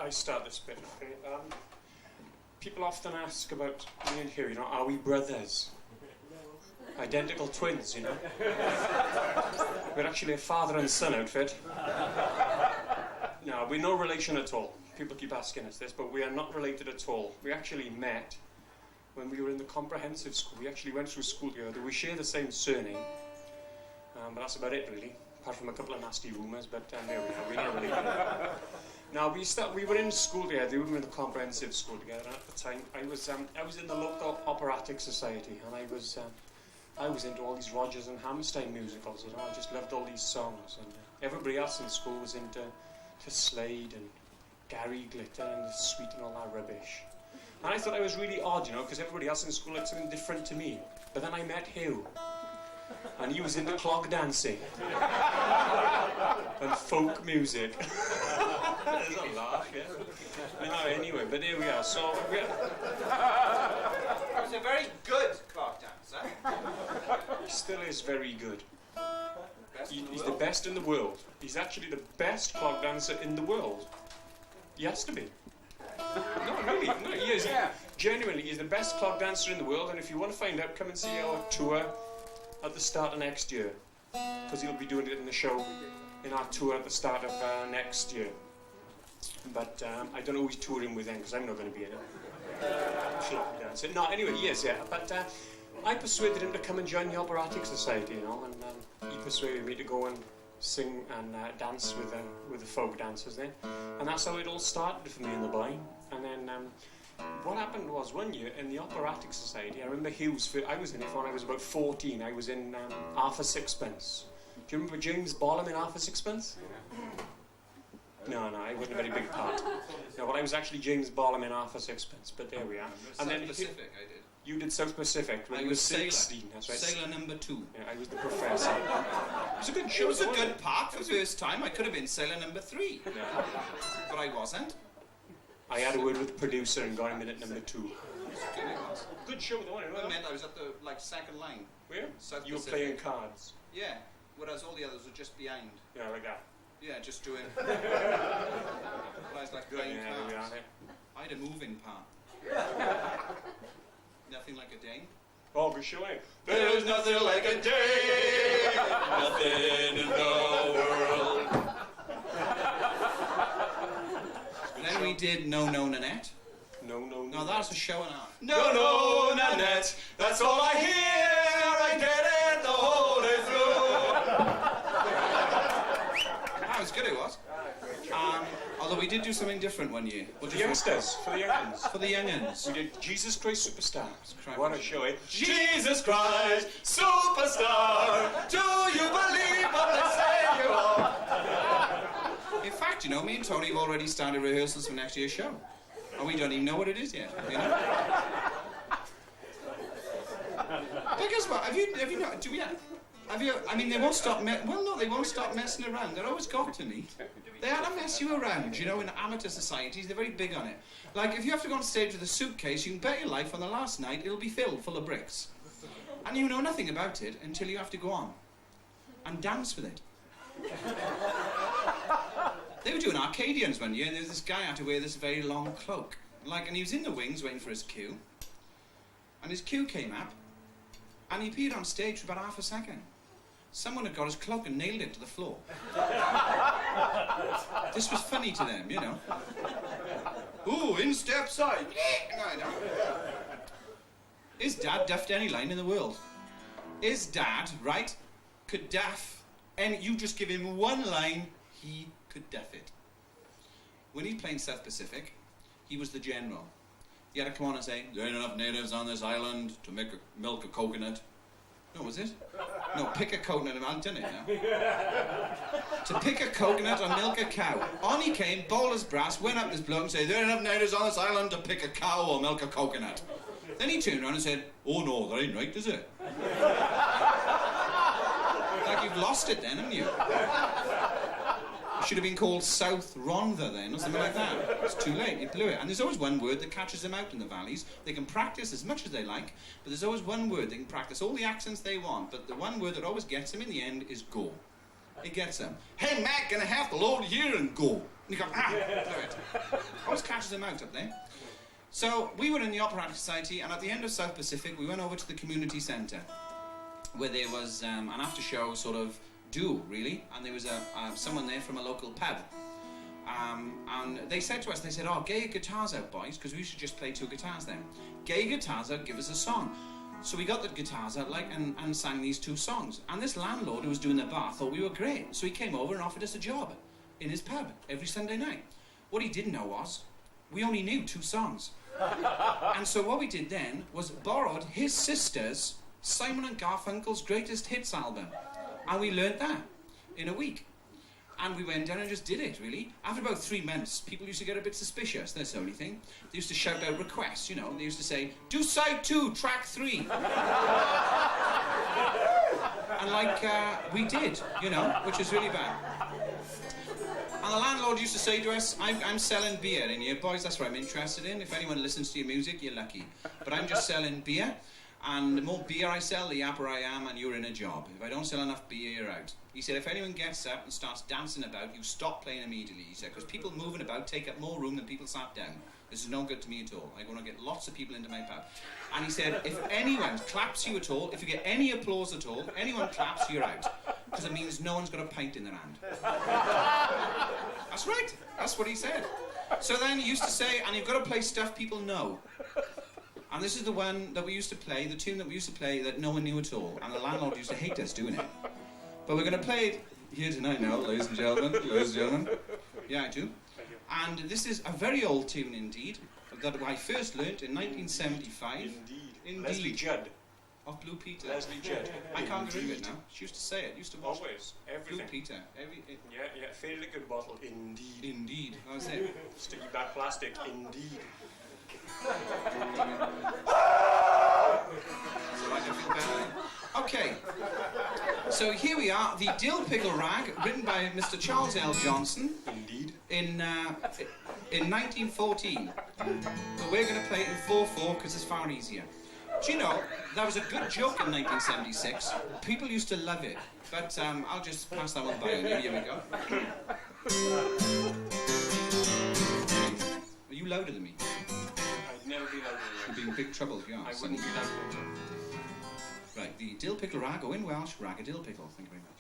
I start this bit, okay? People often ask about me and Hugh, you know, are we brothers? Identical twins, you know? We're actually a father and son outfit. No, we're no relation at all. People keep asking us this, but we are not related at all. We actually met when we were in the comprehensive school. We actually went through school together. We share the same surname, but that's about it, really. Apart from a couple of nasty rumours, but there we are. We're not related. Now we were in school together. We were in the comprehensive school together. And at the time, I was in the local operatic society, and I was into all these Rodgers and Hammerstein musicals. You know, I just loved all these songs, and everybody else in school was into Slade and Gary Glitter and the Sweet and all that rubbish. And I thought I was really odd, you know, because everybody else in school had something different to me. But then I met Hugh, and he was into clog dancing and folk music. There's a laugh, yeah. No, anyway, but here we are. So He's a very good clog dancer. He still is very good. He's the best in the world. He's actually the best clog dancer in the world. He has to be. No, really, no, he is. Yeah. Genuinely, he's the best clog dancer in the world, and if you want to find out, come and see our tour at the start of next year, because he'll be doing it in the show, in our tour at the start of next year. But I don't know who he's touring with then, because I'm not going to be in it. Clog dancer. No, anyway, he is, yeah. But I persuaded him to come and join the Operatic Society, you know, and he persuaded me to go and sing and dance with the folk dancers then, and that's how it all started for me and the boy. And then what happened was one year in the Operatic Society, I remember I was in it when I was about 14. I was in Half a Sixpence. Do you remember James Bolam in Half a Sixpence? No, I wasn't a very big part. No, but I was actually James Bolam in Half a Sixpence. But there we are. And then Pacific, I did. You did South Pacific when you were 16. That's right. Sailor number 2. Yeah, I was the professor. It was a good show. It was a good part for the first time. I could have been sailor number 3. Yeah. But I wasn't. I had a word with the producer and got him in at number 2. Good it was. Good show, though, wasn't it? Well, it meant I was at the second line. Where? South You were Pacific. playing cards. Yeah, whereas all the others were just behind. Yeah, like that. Yeah, just doing. But I was like playing cards. I had a moving part. Nothing like a dame. Oh, for sure. There's nothing like a dame. Nothing in the world. Then we did No Nanette. No, that's a show and art. No, Nanette. That's all I hear. I get it the whole day through. That was good, it was. Although we did do something different one year. For the youngsters, for the youngins. For the youngins. We did Jesus Christ Superstar. Christ. What a show, eh? Jesus Christ Superstar. Do you believe what they say you are? In fact, you know, me and Tony have already started rehearsals for next year's show. And we don't even know what it is yet, you know? But guess what? Have you not, I mean, they won't stop, they won't stop messing around. They're always got to me. They had to mess you around, you know, in amateur societies, they're very big on it. Like, if you have to go on stage with a suitcase, you can bet your life on the last night it'll be filled full of bricks. And you know nothing about it until you have to go on and dance with it. They were doing Arcadians one year, and there was this guy who had to wear this very long cloak. And he was in the wings waiting for his cue, and his cue came up, and he appeared on stage for about half a second. Someone had got his cloak and nailed it to the floor. This was funny to them, you know. Ooh, in step side. No. His dad duffed any line in the world. His dad, right, could duff, and you just give him one line, he could duff it. When he'd played South Pacific, he was the general. He had to come on and say, there ain't enough natives on this island to milk a coconut. No, was it? No, pick a coconut. I've done it now. To pick a coconut or milk a cow. On he came, bold as brass, went up to this bloke and said, there ain't enough natives on this island to pick a cow or milk a coconut. Then he turned around and said, oh no, that ain't right, is it? Like you've lost it then, haven't you? It should have been called South Rhondda then, or something like that. It's too late, you blew it. And there's always one word that catches them out in the valleys. They can practice as much as they like, but there's always one word they can practice all the accents they want, but the one word that always gets them in the end is go. He gets them. Hey, Mac, gonna have to load here and go. And he goes, ah, do it. Always catches him out up there. So we were in the Operatic Society, and at the end of South Pacific, we went over to the community centre, where there was an after-show sort of duo, really, and there was someone there from a local pub. And they said to us, they said, oh, get your guitars out, boys, because we should just play 2 guitars then. Get your guitars out, give us a song. So we got the guitars out, and sang these 2 songs. And this landlord who was doing the bar thought we were great, so he came over and offered us a job in his pub every Sunday night. What he didn't know was, we only knew 2 songs. And so what we did then was borrowed his sister's Simon and Garfunkel's Greatest Hits album. And we learnt that in a week. And we went down and just did it, really. After about 3 months, people used to get a bit suspicious, that's the only thing. They used to shout out requests, you know. They used to say, do side 2, track 3. And we did, you know, which was really bad. And the landlord used to say to us, I'm selling beer in here. Boys, that's what I'm interested in. If anyone listens to your music, you're lucky. But I'm just selling beer. And the more beer I sell, the happier I am, and you're in a job. If I don't sell enough beer, you're out. He said, if anyone gets up and starts dancing about, you stop playing immediately. He said, because people moving about take up more room than people sat down. This is no good to me at all. I want to get lots of people into my pub. And he said, if anyone claps you at all, if you get any applause at all, anyone claps, you're out. Because it means no one's got a pint in their hand. That's right. That's what he said. So then he used to say, and you've got to play stuff people know. And this is the one that we used to play, the tune that we used to play that no one knew at all. And the landlord used to hate us doing it. But we're going to play it here tonight now, ladies and gentlemen. Ladies and gentlemen. Yeah, I do. And this is a very old tune indeed, that I first learnt in 1975. Indeed. Leslie Judd. Of Blue Peter. Leslie Judd. I can't get rid of it now. She used to say it. Used to watch Always. Everything. Blue Peter. Yeah. Faded liquor bottle. Indeed. Indeed. That was it. Sticky back plastic. Indeed. Okay, so here we are, the Dill Pickle rag, written by Mr. Charles L. Johnson. Indeed. In 1914. But we're going to play it in 4/4 because it's far easier. Do you know, that was a good joke in 1976. People used to love it. But I'll just pass that one by on you. Here we go. Are you louder than me? I'd never be louder than You'd be in big trouble if you are. I wouldn't be louder than you. Right, the Dill Pickle rag, or in Welsh, rag a dill pickle. Thank you very much.